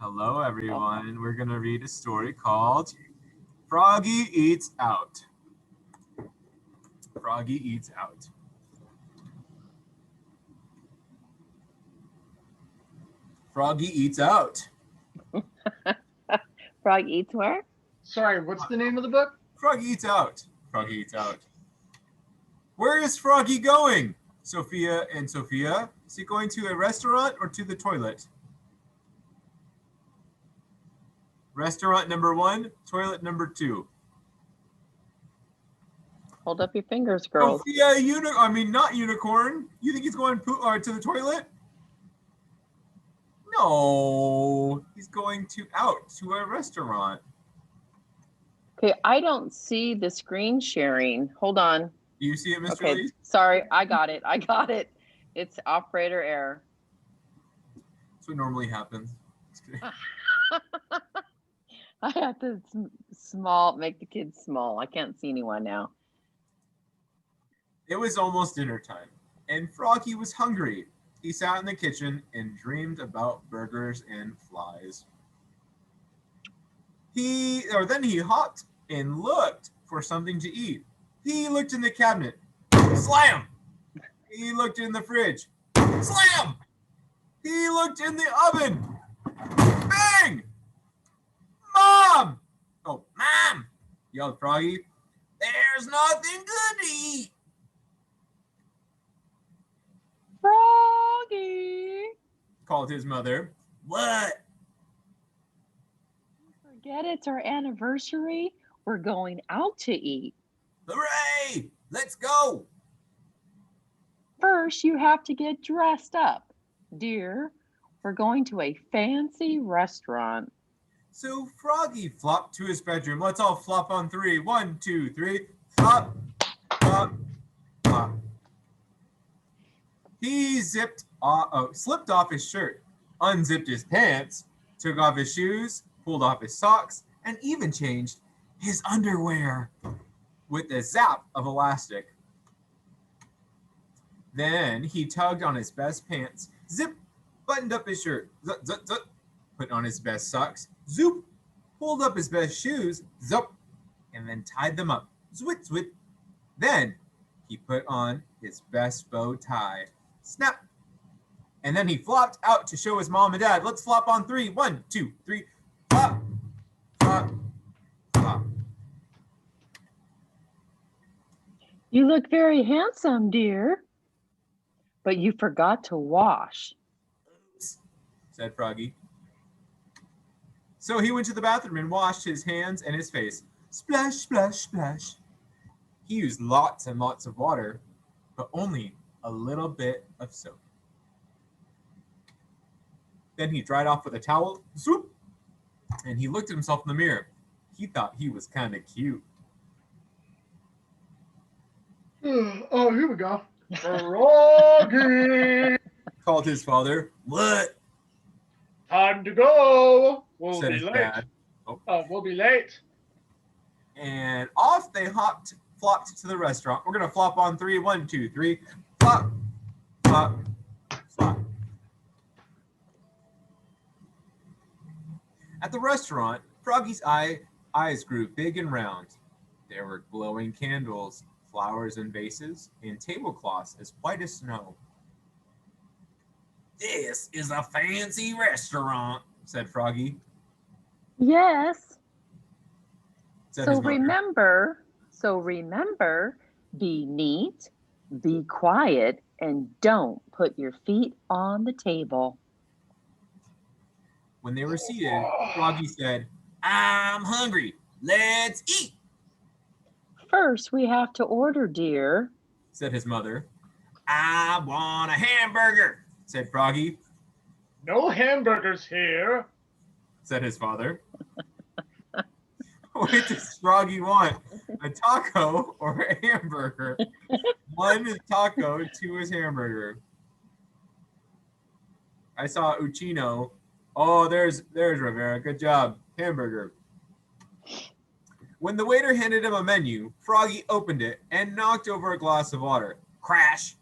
Hello, Oh. everyone. We're going to read a story called Froggy Eats Out. Froggy Eats Out. Froggy Eats Out. Frog eats where? Sorry, what's the name of the book? Froggy Eats Out. Froggy Eats Out. Where is Froggy going? Sophia and Sophia. Is he going to a restaurant or to the toilet? Restaurant number 1, toilet number 2. Hold up your fingers, girls. Sophia, not unicorn. You think he's going to the toilet? No, he's going out to a restaurant. Okay, I don't see the screen sharing. Hold on. Do you see it, Mr. Okay, Lee? sorry, I got it. It's operator error. That's what normally happens. I have to make the kids small. I can't see anyone now. It was almost dinner time, and Froggy was hungry. He sat in the kitchen and dreamed about burgers and flies. Then he hopped and looked for something to eat. He looked in the cabinet. Slam! He looked in the fridge. Slam! He looked in the oven. Bang! Mom! Oh, Mom! Yelled Froggy. There's nothing good to eat. Froggy! Called his mother. What? Forget it's our anniversary. We're going out to eat. Hooray! Let's go! First, you have to get dressed up. Dear, we're going to a fancy restaurant. So Froggy flopped to his bedroom. Let's all flop on 3. 1, 2, 3. Flop, flop, flop. He slipped off his shirt, unzipped his pants, took off his shoes, pulled off his socks, and even changed his underwear with a zap of elastic. Then he tugged on his best pants, zip, buttoned up his shirt, zip, zip, zip, put on his best socks, zoop, pulled up his best shoes, zup, and then tied them up, zwit, zwit. Then he put on his best bow tie, snap, and then he flopped out to show his mom and dad. Let's flop on 3. 1, 2, 3. Flop, flop, flop. You look very handsome, dear. But you forgot to wash. Oops, said Froggy. So he went to the bathroom and washed his hands and his face. Splash, splash, splash. He used lots and lots of water, but only a little bit of soap. Then he dried off with a towel, swoop, and he looked at himself in the mirror. He thought he was kind of cute. Oh, here we go. Froggy! Called his father. What? Time to go. We'll Said be his late. dad. We'll be late. And off they flopped to the restaurant. We're going to flop on 3. 1, 2, 3. Flop, flop, flop. At the restaurant, Froggy's eyes grew big and round. There were glowing candles, flowers in vases, and tablecloths as white as snow. This is a fancy restaurant, said Froggy. Yes. Said his So mother. remember, be neat, be quiet, and don't put your feet on the table. When they were seated, Froggy said, I'm hungry. Let's eat, First, we have to order, dear. said his mother. I want a hamburger, said Froggy, No hamburgers here. said his father. What does Froggy want? A taco or a hamburger? 1 is taco, 2 is hamburger. I saw Uchino. Oh, there's Rivera. Good job. Hamburger. When the waiter handed him a menu, Froggy opened it and knocked over a glass of water. Crash.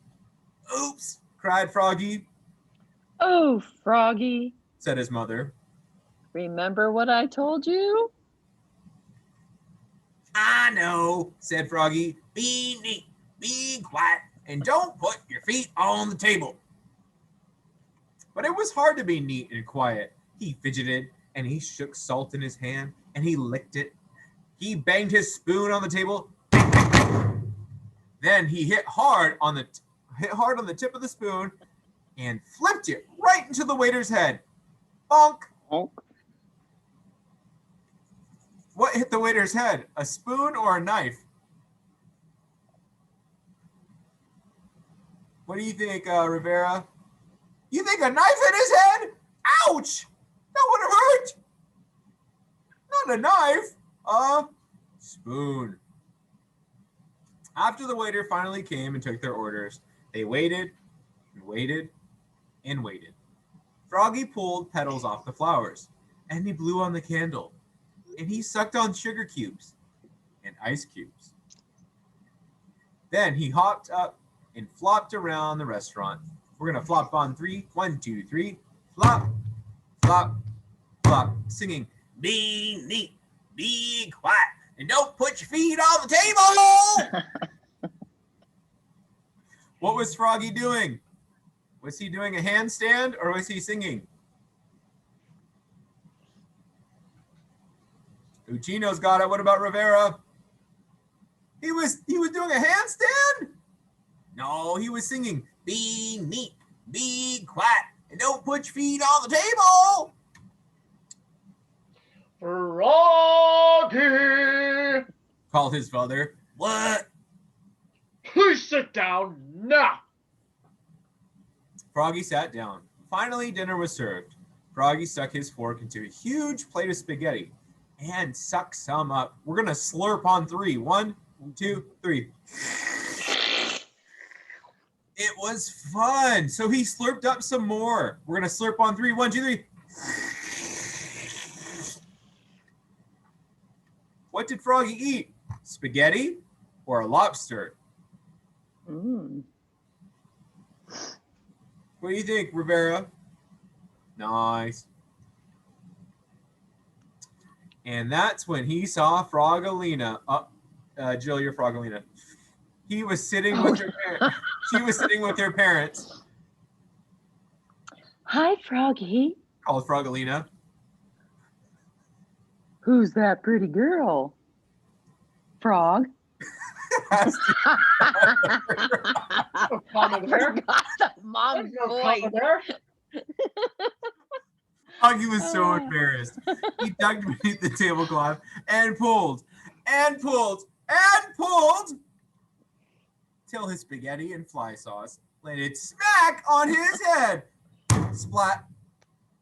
Oops, cried Froggy, Oh, Froggy. said his mother. Remember what I told you? I know, said Froggy. Be neat, be quiet, and don't put your feet on the table. But it was hard to be neat and quiet. He fidgeted, and he shook salt in his hand, and he licked it. He banged his spoon on the table. Then he hit hard on the tip of the spoon and flipped it right into the waiter's head. Bonk! Bonk. What hit the waiter's head? A spoon or a knife? What do you think, Rivera? You think a knife hit his head? Ouch! That would have hurt. Not a knife. A spoon. After the waiter finally came and took their orders, they waited and waited and waited. Froggy pulled petals off the flowers, and he blew on the candle, and he sucked on sugar cubes and ice cubes. Then he hopped up and flopped around the restaurant. We're going to flop on 3. 1, 2, 3. Flop, flop, flop. Singing, be neat, be quiet, and don't put your feet on the table. What was Froggy doing? Was he doing a handstand or was he singing? Uchino's got it. What about Rivera? He was doing a handstand? No, he was singing, be neat, be quiet, and don't put your feet on the table. Froggy! Called his father. What? Please sit down now. Froggy sat down. Finally, dinner was served. Froggy stuck his fork into a huge plate of spaghetti and sucked some up. We're going to slurp on 3. 1, 2, 3. It was fun. So he slurped up some more. We're going to slurp on 3. 1, 2, 3. What did Froggy eat? Spaghetti or a lobster? Mm. What do you think, Rivera? Nice. And that's when he saw Frogalina. Jill, you're Frogalina. He was sitting with her parents. She was sitting with her parents. Hi, Froggy. Called Frogalina. Who's that pretty girl? Frog. No comma I there. forgot the mom's There's no voice. comma there. Froggy was so embarrassed. He dug beneath the tablecloth and pulled and pulled and pulled till his spaghetti and fly sauce landed smack on his head. Splat.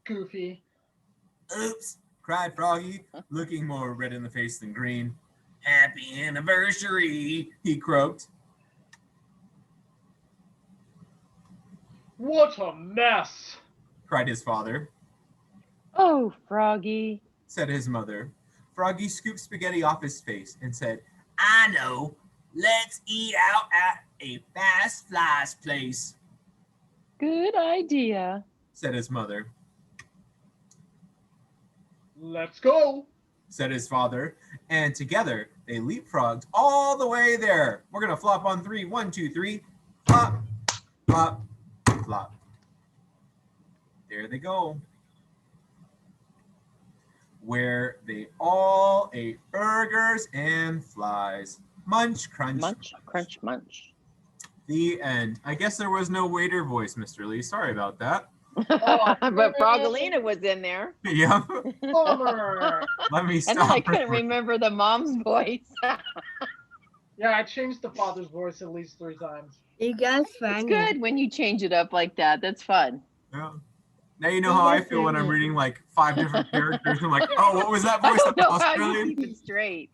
Goofy. Oops, cried Froggy, looking more red in the face than green. Happy anniversary, he croaked. What a mess. Cried his father. Oh, Froggy. Said his mother. Froggy scooped spaghetti off his face and said, I know. Let's eat out at a fast flies place, Good idea. said his mother. Let's go. Said his father. And together they leapfrogged all the way there. We're going to flop on 3. 1, 2, 3. Flop, flop, flop. There they go. Where they all ate burgers and flies. Munch, crunch. Munch, crunch, munch. The end. I guess there was no waiter voice, Mr. Lee. Sorry about that. But Frogalina was in there. Yeah. Bummer. Let me stop. And then I couldn't recording. remember the mom's voice. Yeah, I changed the father's voice at least 3 times. You guys It's funny. good when you change it up like that. That's fun. Yeah. Now you know how I feel when I'm reading like 5 different characters. I'm like, oh, what was that I voice? don't know how you Australian? keep it straight.